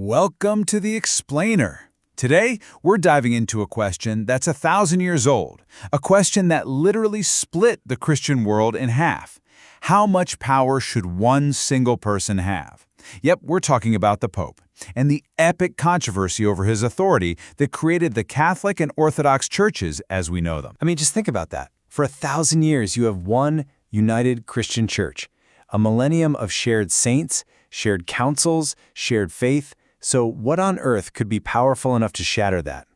Welcome to the Explainer. Today, we're diving into a question that's 1,000 years old, a question that literally split the Christian world in half. How much power should one single person have? Yep, we're talking about the Pope, and the epic controversy over his authority that created the Catholic and Orthodox churches as we know them. I mean, just think about that. For 1,000 years, you have one united Christian church, a millennium of shared saints, shared councils, shared faith. So what on earth could be powerful enough to shatter that?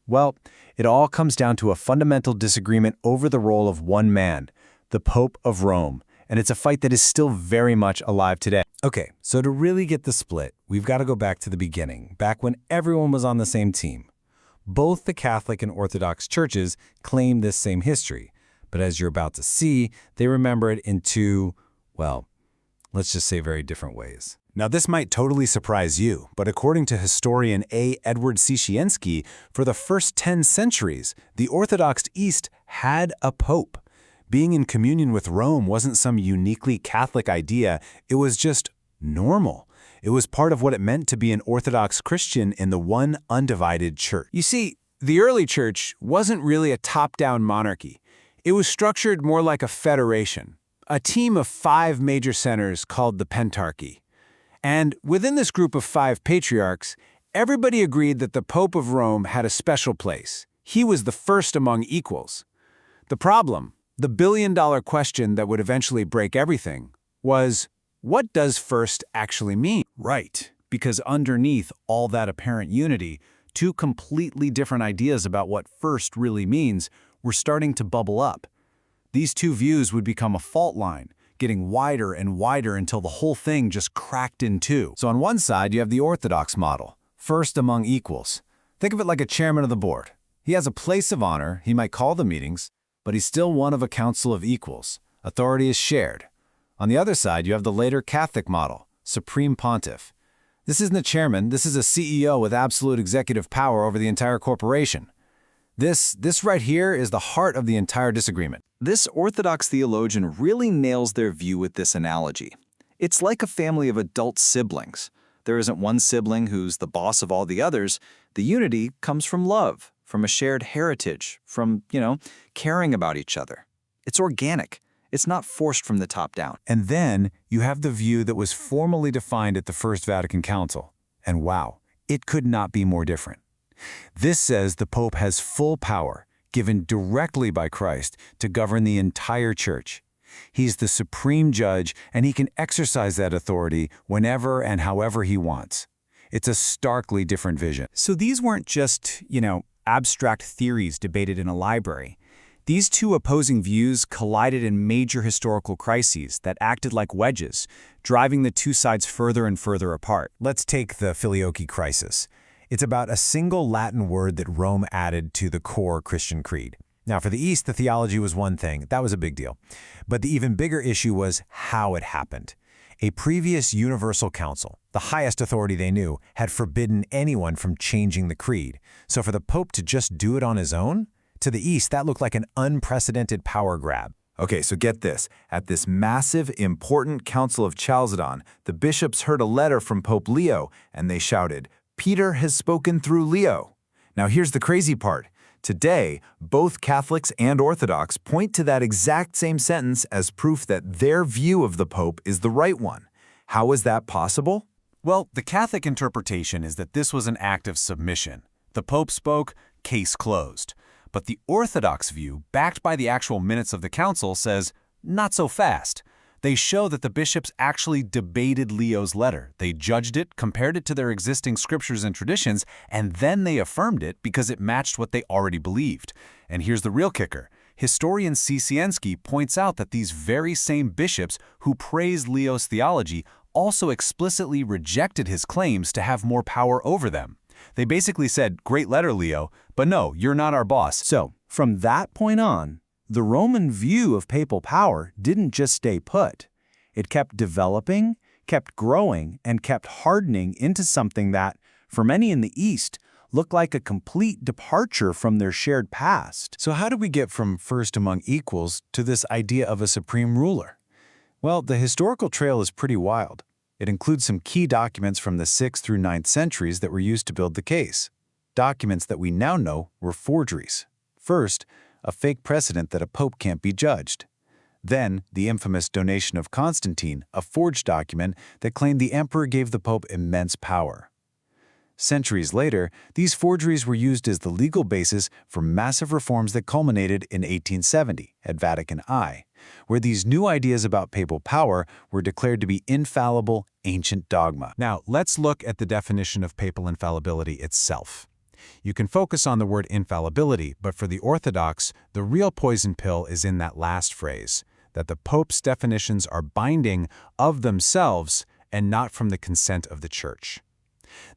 Well, it all comes down to a fundamental disagreement over the role of one man, the Pope of Rome, and it's a fight that is still very much alive today. Okay, so to really get the split, we've got to go back to the beginning, back when everyone was on the same team. Both the Catholic and Orthodox churches claim this same history, but as you're about to see, they remember it in two, well, let's just say very different ways. Now, this might totally surprise you, but according to historian A. Edward Sisiensky, for the first 10 centuries, the Orthodox East had a pope. Being in communion with Rome wasn't some uniquely Catholic idea, it was just normal. It was part of what it meant to be an Orthodox Christian in the one undivided church. You see, the early church wasn't really a top-down monarchy. It was structured more like a federation, a team of 5 major centers called the Pentarchy. And within this group of 5 patriarchs, everybody agreed that the Pope of Rome had a special place. He was the first among equals. The problem, the billion-dollar question that would eventually break everything, was, what does first actually mean? Right, because underneath all that apparent unity, two completely different ideas about what first really means were starting to bubble up. These two views would become a fault line, getting wider and wider until the whole thing just cracked in two. So on one side, you have the Orthodox model, first among equals. Think of it like a chairman of the board. He has a place of honor, he might call the meetings, but he's still one of a council of equals. Authority is shared. On the other side, you have the later Catholic model, supreme pontiff. This isn't a chairman, this is a CEO with absolute executive power over the entire corporation. This right here is the heart of the entire disagreement. This Orthodox theologian really nails their view with this analogy. It's like a family of adult siblings. There isn't one sibling who's the boss of all the others. The unity comes from love, from a shared heritage, from, caring about each other. It's organic. It's not forced from the top down. And then you have the view that was formally defined at the First Vatican Council. And wow, it could not be more different. This says the Pope has full power, given directly by Christ, to govern the entire church. He's the supreme judge, and he can exercise that authority whenever and however he wants. It's a starkly different vision. So these weren't just, abstract theories debated in a library. These two opposing views collided in major historical crises that acted like wedges, driving the two sides further and further apart. Let's take the Filioque crisis. It's about a single Latin word that Rome added to the core Christian creed. Now, for the East, the theology was one thing. That was a big deal. But the even bigger issue was how it happened. A previous universal council, the highest authority they knew, had forbidden anyone from changing the creed. So for the Pope to just do it on his own? To the East, that looked like an unprecedented power grab. Okay, so get this. At this massive, important Council of Chalcedon, the bishops heard a letter from Pope Leo, and they shouted, "Peter has spoken through Leo." Now here's the crazy part. Today, both Catholics and Orthodox point to that exact same sentence as proof that their view of the Pope is the right one. How is that possible? Well, the Catholic interpretation is that this was an act of submission. The Pope spoke, case closed. But the Orthodox view, backed by the actual minutes of the council, says, not so fast. They show that the bishops actually debated Leo's letter. They judged it, compared it to their existing scriptures and traditions, and then they affirmed it because it matched what they already believed. And here's the real kicker. Historian Sisiensky points out that these very same bishops who praised Leo's theology also explicitly rejected his claims to have more power over them. They basically said, great letter, Leo, but no, you're not our boss. So, from that point on, the Roman view of papal power didn't just stay put. It kept developing, kept growing, and kept hardening into something that, for many in the East, looked like a complete departure from their shared past. So how do we get from first among equals to this idea of a supreme ruler? Well, the historical trail is pretty wild. It includes some key documents from the 6th through 9th centuries that were used to build the case. Documents that we now know were forgeries. First, a fake precedent that a pope can't be judged. Then, the infamous donation of Constantine, a forged document that claimed the emperor gave the pope immense power. Centuries later, these forgeries were used as the legal basis for massive reforms that culminated in 1870 at Vatican I, where these new ideas about papal power were declared to be infallible, ancient dogma. Now, let's look at the definition of papal infallibility itself. You can focus on the word infallibility, but for the Orthodox, the real poison pill is in that last phrase, that the Pope's definitions are binding of themselves and not from the consent of the Church.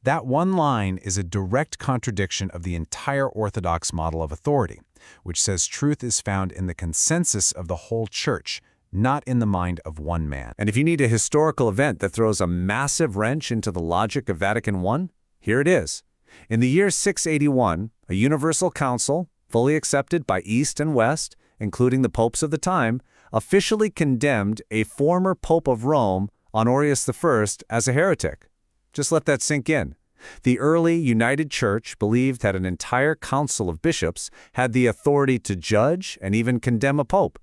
That one line is a direct contradiction of the entire Orthodox model of authority, which says truth is found in the consensus of the whole Church, not in the mind of one man. And if you need a historical event that throws a massive wrench into the logic of Vatican I, here it is. In the year 681, a universal council, fully accepted by East and West, including the popes of the time, officially condemned a former pope of Rome, Honorius I, as a heretic. Just let that sink in. The early United Church believed that an entire council of bishops had the authority to judge and even condemn a pope.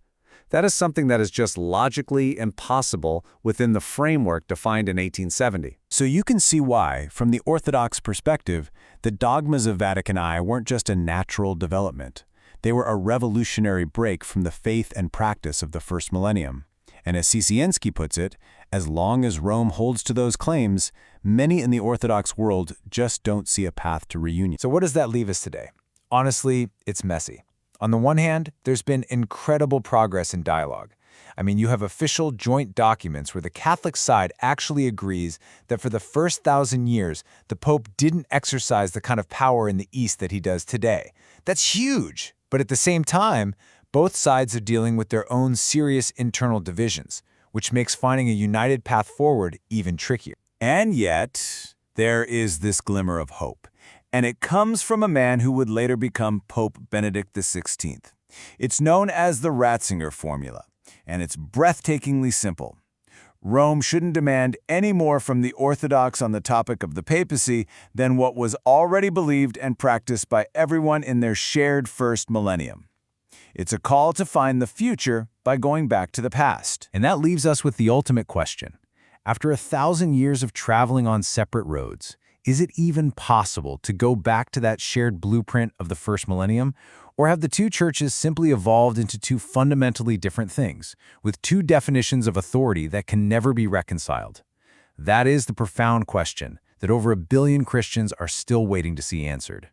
That is something that is just logically impossible within the framework defined in 1870. So you can see why, from the Orthodox perspective, the dogmas of Vatican I weren't just a natural development. They were a revolutionary break from the faith and practice of the first millennium. And as Ciccienski puts it, as long as Rome holds to those claims, many in the Orthodox world just don't see a path to reunion. So what does that leave us today? Honestly, it's messy. On the one hand, there's been incredible progress in dialogue. I mean, you have official joint documents where the Catholic side actually agrees that for the first 1,000 years, the Pope didn't exercise the kind of power in the East that he does today. That's huge! But at the same time, both sides are dealing with their own serious internal divisions, which makes finding a united path forward even trickier. And yet, there is this glimmer of hope, and it comes from a man who would later become Pope Benedict XVI. It's known as the Ratzinger formula, and it's breathtakingly simple. Rome shouldn't demand any more from the Orthodox on the topic of the papacy than what was already believed and practiced by everyone in their shared first millennium. It's a call to find the future by going back to the past. And that leaves us with the ultimate question. After 1,000 years of traveling on separate roads, is it even possible to go back to that shared blueprint of the first millennium? Or have the two churches simply evolved into two fundamentally different things, with two definitions of authority that can never be reconciled? That is the profound question that over 1 billion Christians are still waiting to see answered.